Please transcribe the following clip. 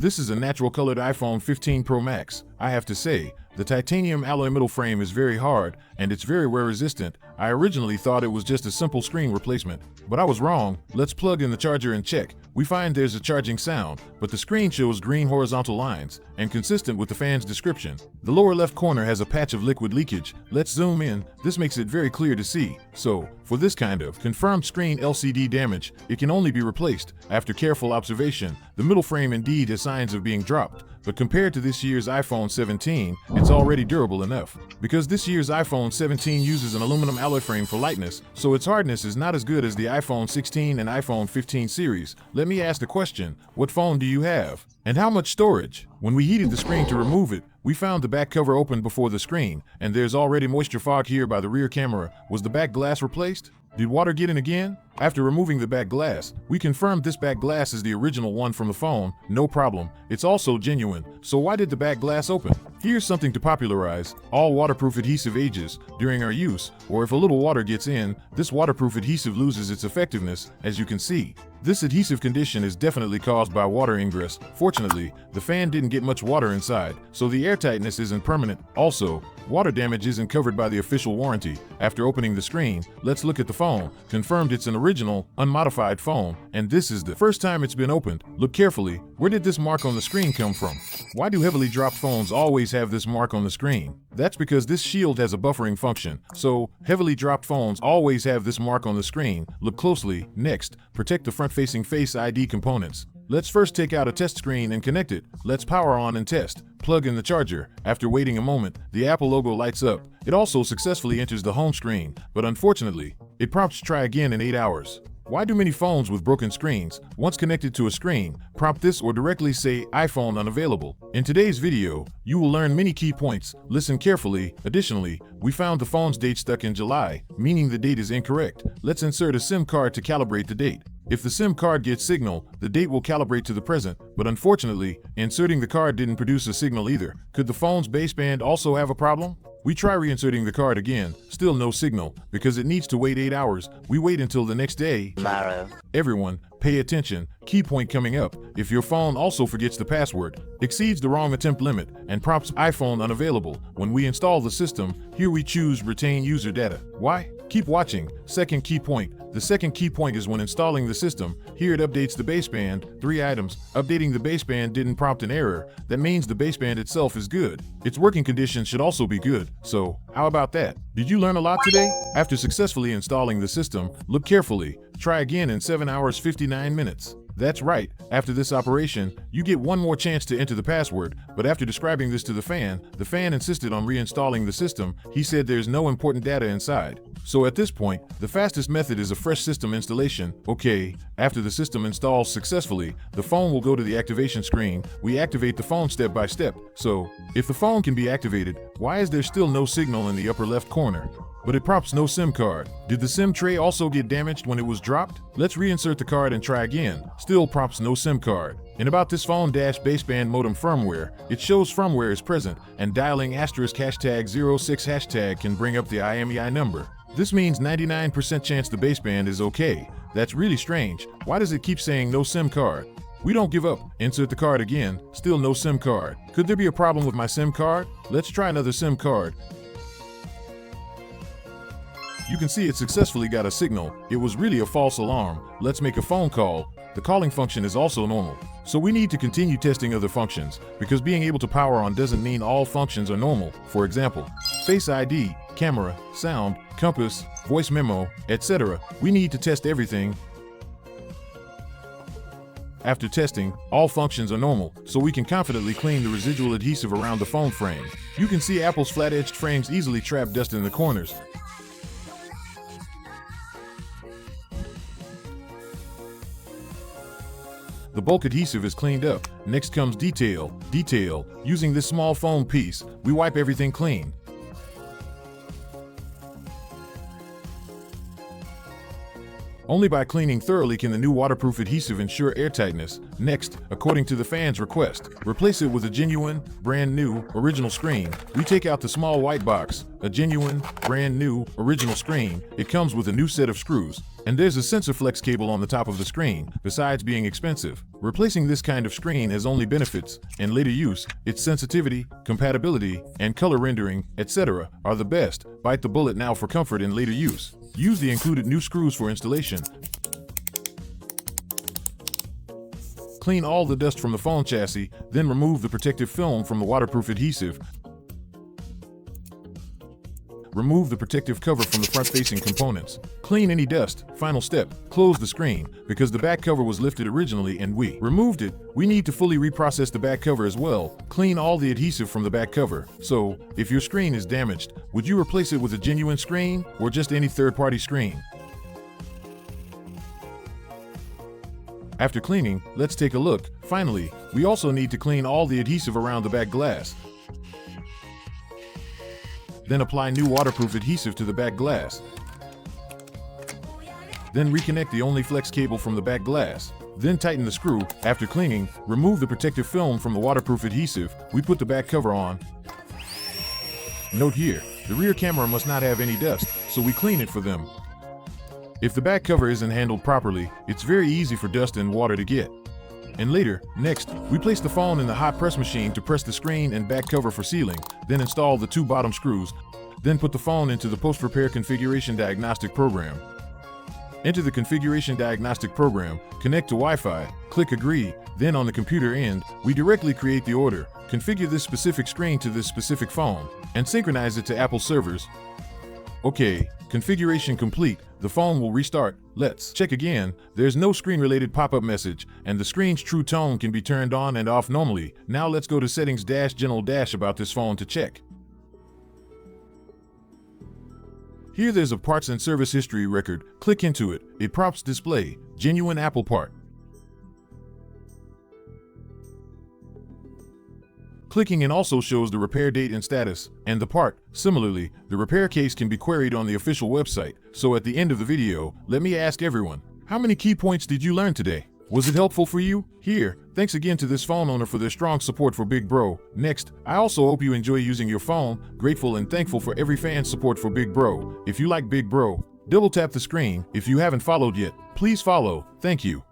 This is a natural colored iPhone 15 Pro Max. I have to say, the titanium alloy middle frame is very hard and it's very wear resistant. I originally thought it was just a simple screen replacement, but I was wrong. Let's plug in the charger and check. We find there's a charging sound, but the screen shows green horizontal lines, and consistent with the fan's description. The lower left corner has a patch of liquid leakage. Let's zoom in. This makes it very clear to see. So, for this kind of confirmed screen LCD damage, it can only be replaced. After careful observation, the middle frame indeed has signs of being dropped, but compared to this year's iPhone 17, it's already durable enough. Because this year's iPhone 17 uses an aluminum alloy frame for lightness, so its hardness is not as good as the iPhone 16 and iPhone 15 series. Let me ask the question, what phone do you have? And how much storage? When we heated the screen to remove it, we found the back cover open before the screen, and there's already moisture fog here by the rear camera. Was the back glass replaced? Did water get in again? After removing the back glass, we confirmed this back glass is the original one from the phone. No problem. It's also genuine. So why did the back glass open? Here's something to popularize. All waterproof adhesive ages during our use, or if a little water gets in, this waterproof adhesive loses its effectiveness, as you can see. This adhesive condition is definitely caused by water ingress. Fortunately, the fan didn't get much water inside, so the airtightness isn't permanent. Also, water damage isn't covered by the official warranty. After opening the screen, let's look at the phone. Confirmed it's an original, unmodified phone, and this is the first time it's been opened. Look carefully. Where did this mark on the screen come from? Why do heavily dropped phones always have this mark on the screen? That's because this shield has a buffering function, so heavily dropped phones always have this mark on the screen. Look closely. Next, protect the front-facing Face ID components. Let's first take out a test screen and connect it. Let's power on and test. Plug in the charger. After waiting a moment, the Apple logo lights up. It also successfully enters the home screen, but unfortunately, it prompts try again in 8 hours. Why do many phones with broken screens, once connected to a screen, prompt this or directly say iPhone unavailable? In today's video, you will learn many key points. Listen carefully. Additionally, we found the phone's date stuck in July, meaning the date is incorrect. Let's insert a SIM card to calibrate the date. If the SIM card gets signal, the date will calibrate to the present, but unfortunately, inserting the card didn't produce a signal either. Could the phone's baseband also have a problem? We try reinserting the card again, still no signal. Because it needs to wait 8 hours, we wait until the next day. Tomorrow. Everyone, pay attention. Key point coming up. If your phone also forgets the password, exceeds the wrong attempt limit, and prompts iPhone unavailable, when we install the system, here we choose retain user data. Why? Keep watching. Second key point. The second key point is when installing the system. Here it updates the baseband. 3 items. Updating the baseband didn't prompt an error. That means the baseband itself is good. Its working condition should also be good. So, how about that? Did you learn a lot today? After successfully installing the system, look carefully. Try again in 7 hours 59 minutes. That's right, after this operation, you get one more chance to enter the password, but after describing this to the fan insisted on reinstalling the system. He said there's no important data inside. So at this point, the fastest method is a fresh system installation. Okay, after the system installs successfully, the phone will go to the activation screen. We activate the phone step by step. So, if the phone can be activated, why is there still no signal in the upper left corner? But it prompts no SIM card. Did the SIM tray also get damaged when it was dropped? Let's reinsert the card and try again. Still prompts no SIM card. And about this phone baseband modem firmware, it shows firmware is present, and dialing *#06# can bring up the IMEI number. This means 99% chance the baseband is okay. That's really strange. Why does it keep saying no SIM card? We don't give up. Insert the card again. Still no SIM card. Could there be a problem with my SIM card? Let's try another SIM card. You can see it successfully got a signal. It was really a false alarm. Let's make a phone call. The calling function is also normal. So we need to continue testing other functions, because being able to power on doesn't mean all functions are normal. For example, Face ID, camera, sound, compass, voice memo, etc. We need to test everything. After testing, all functions are normal, so we can confidently clean the residual adhesive around the phone frame. You can see Apple's flat-edged frames easily trap dust in the corners. The bulk adhesive is cleaned up. Next comes detail. Using this small foam piece, we wipe everything clean. Only by cleaning thoroughly can the new waterproof adhesive ensure airtightness. Next, according to the fan's request, replace it with a genuine, brand new, original screen. We take out the small white box, a genuine, brand new, original screen. It comes with a new set of screws. And there's a sensor flex cable on the top of the screen, besides being expensive. Replacing this kind of screen has only benefits. In later use, its sensitivity, compatibility, and color rendering, etc. are the best. Bite the bullet now for comfort in later use. Use the included new screws for installation. Clean all the dust from the phone chassis, then remove the protective film from the waterproof adhesive. Remove the protective cover from the front-facing components. Clean any dust. Final step, close the screen. Because the back cover was lifted originally and we removed it, we need to fully reprocess the back cover as well. Clean all the adhesive from the back cover. So, if your screen is damaged, would you replace it with a genuine screen or just any third-party screen? After cleaning, let's take a look. Finally, we also need to clean all the adhesive around the back glass. Then apply new waterproof adhesive to the back glass. Then reconnect the only flex cable from the back glass. Then tighten the screw. After cleaning, remove the protective film from the waterproof adhesive. We put the back cover on. Note here, the rear camera must not have any dust, so we clean it for them. If the back cover isn't handled properly, it's very easy for dust and water to get. And later, next, we place the phone in the hot press machine to press the screen and back cover for sealing, then install the 2 bottom screws, then put the phone into the post-repair configuration diagnostic program. Enter the configuration diagnostic program, connect to Wi-Fi, click agree, then on the computer end, we directly create the order, configure this specific screen to this specific phone, and synchronize it to Apple servers. Okay, configuration complete, the phone will restart. Let's check again. There's no screen-related pop-up message, and the screen's true tone can be turned on and off normally. Now let's go to settings-general- about this phone to check. Here there's a parts and service history record. Click into it. It prompts display, genuine Apple part. Clicking in also shows the repair date and status, and the part. Similarly, the repair case can be queried on the official website. So at the end of the video, let me ask everyone, how many key points did you learn today? Was it helpful for you? Here, thanks again to this phone owner for their strong support for Big Bro. Next, I also hope you enjoy using your phone. Grateful and thankful for every fan's support for Big Bro. If you like Big Bro, double tap the screen. If you haven't followed yet, please follow. Thank you.